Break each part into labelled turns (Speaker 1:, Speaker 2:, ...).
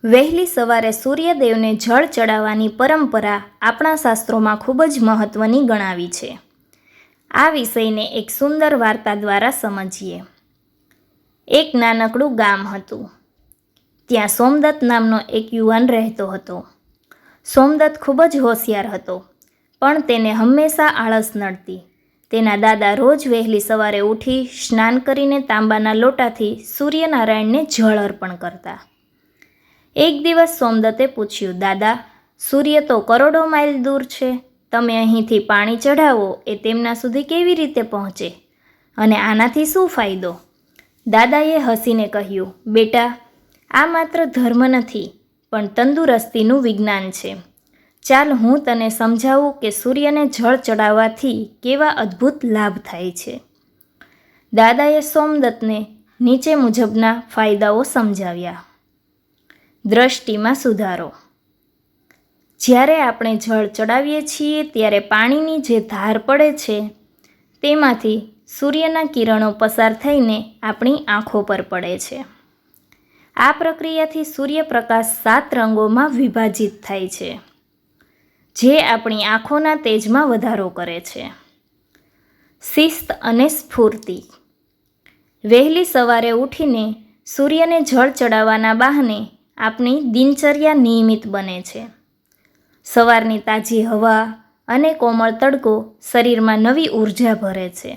Speaker 1: વહેલી સવારે સૂર્યદેવને જળ ચડાવવાની પરંપરા આપણા શાસ્ત્રોમાં ખૂબ જ મહત્ત્વની ગણાવી છે. આ વિષયને એક સુંદર વાર્તા દ્વારા સમજીએ. એક નાનકડું ગામ હતું. ત્યાં સોમદત્ત નામનો એક યુવાન રહેતો હતો. સોમદત્ત ખૂબ જ હોશિયાર હતો, પણ તેને હંમેશા આળસ નડતી. તેના દાદા રોજ વહેલી સવારે ઉઠી સ્નાન કરીને તાંબાના લોટાથી સૂર્યનારાયણને જળ અર્પણ કરતા. એક દિવસ સોમદત્તે પૂછ્યું, દાદા, સૂર્ય તો કરોડો માઇલ દૂર છે. તમે અહીંથી પાણી ચઢાવો એ તેમના સુધી કેવી રીતે પહોંચે? અને આનાથી શું ફાયદો? દાદાએ હસીને કહ્યું, બેટા, આ માત્ર ધર્મ નથી, પણ તંદુરસ્તીનું વિજ્ઞાન છે. ચાલ હું તને સમજાવું કે સૂર્યને જળ ચડાવવાથી કેવા અદ્ભુત લાભ થાય છે. દાદાએ સોમદત્તને નીચે મુજબના ફાયદાઓ સમજાવ્યા. દ્રષ્ટિમાં સુધારો. જ્યારે આપણે જળ ચડાવીએ છીએ ત્યારે પાણીની જે ધાર પડે છે તેમાંથી સૂર્યના કિરણો પસાર થઈને આપણી આંખો પર પડે છે. આ પ્રક્રિયાથી સૂર્યપ્રકાશ 7 રંગોમાં વિભાજિત થાય છે, જે આપણી આંખોના તેજમાં વધારો કરે છે. શિસ્ત અને સ્ફૂર્તિ. વહેલી સવારે ઉઠીને સૂર્યને જળ ચડાવવાના બહાને આપણી દિનચર્યા નિયમિત બને છે. સવારની તાજી હવા અને કોમળ તડકો શરીરમાં નવી ઉર્જા ભરે છે,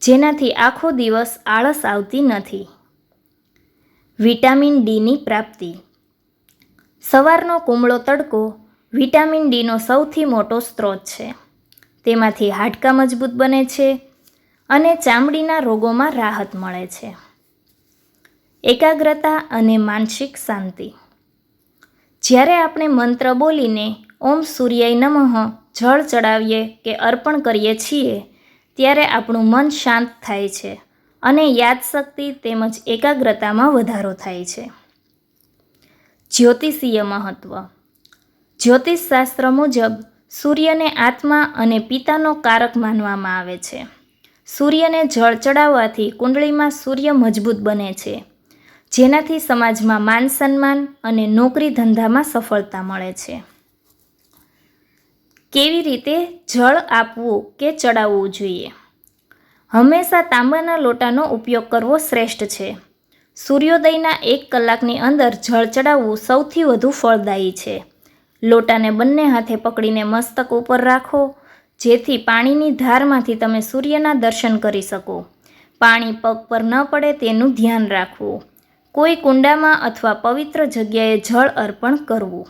Speaker 1: જેનાથી આખો દિવસ આળસ આવતી નથી. વિટામિન ડીની પ્રાપ્તિ. સવારનો કુમળો તડકો વિટામિન ડીનો સૌથી મોટો સ્ત્રોત છે. તેમાંથી હાડકાં મજબૂત બને છે અને ચામડીના રોગોમાં રાહત મળે છે. એકાગ્રતા અને માનસિક શાંતિ. જ્યારે આપણે મંત્ર બોલીને ઓમ સૂર્યાય નમઃ જળ ચડાવીએ કે અર્પણ કરીએ છીએ ત્યારે આપણું મન શાંત થાય છે અને યાદશક્તિ તેમજ એકાગ્રતામાં વધારો થાય છે. જ્યોતિષીય મહત્ત્વ. જ્યોતિષશાસ્ત્ર મુજબ સૂર્યને આત્મા અને પિતાનો કારક માનવામાં આવે છે. સૂર્યને જળ ચડાવવાથી કુંડળીમાં સૂર્ય મજબૂત બને છે, જેનાથી સમાજમાં માન સન્માન અને નોકરી ધંધામાં સફળતા મળે છે. કેવી રીતે જળ આપવું કે ચડાવવું જોઈએ? હંમેશા તાંબાના લોટાનો ઉપયોગ કરવો શ્રેષ્ઠ છે. સૂર્યોદયના 1 કલાકની અંદર જળ ચડાવવું સૌથી વધુ ફળદાયી છે. લોટાને બંને હાથે પકડીને મસ્તક ઉપર રાખો, જેથી પાણીની ધારમાંથી તમે સૂર્યના દર્શન કરી શકો. પાણી પગ પર ન પડે તેનું ધ્યાન રાખવું. કોઈ કુંડામાં અથવા પવિત્ર જગ્યાએ જળ અર્પણ કરવું.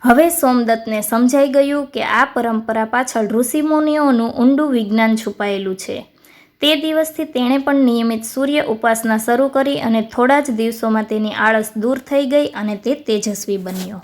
Speaker 1: હવે સોમદત્તને સમજાઈ ગયું કે આ પરંપરા પાછળ ઋષિમુનિઓનું ઊંડું વિજ્ઞાન છુપાયેલું છે. તે દિવસથી તેણે પણ નિયમિત સૂર્ય ઉપાસના શરૂ કરી અને થોડા જ દિવસોમાં તેની આળસ દૂર થઈ ગઈ અને તે તેજસ્વી બન્યો.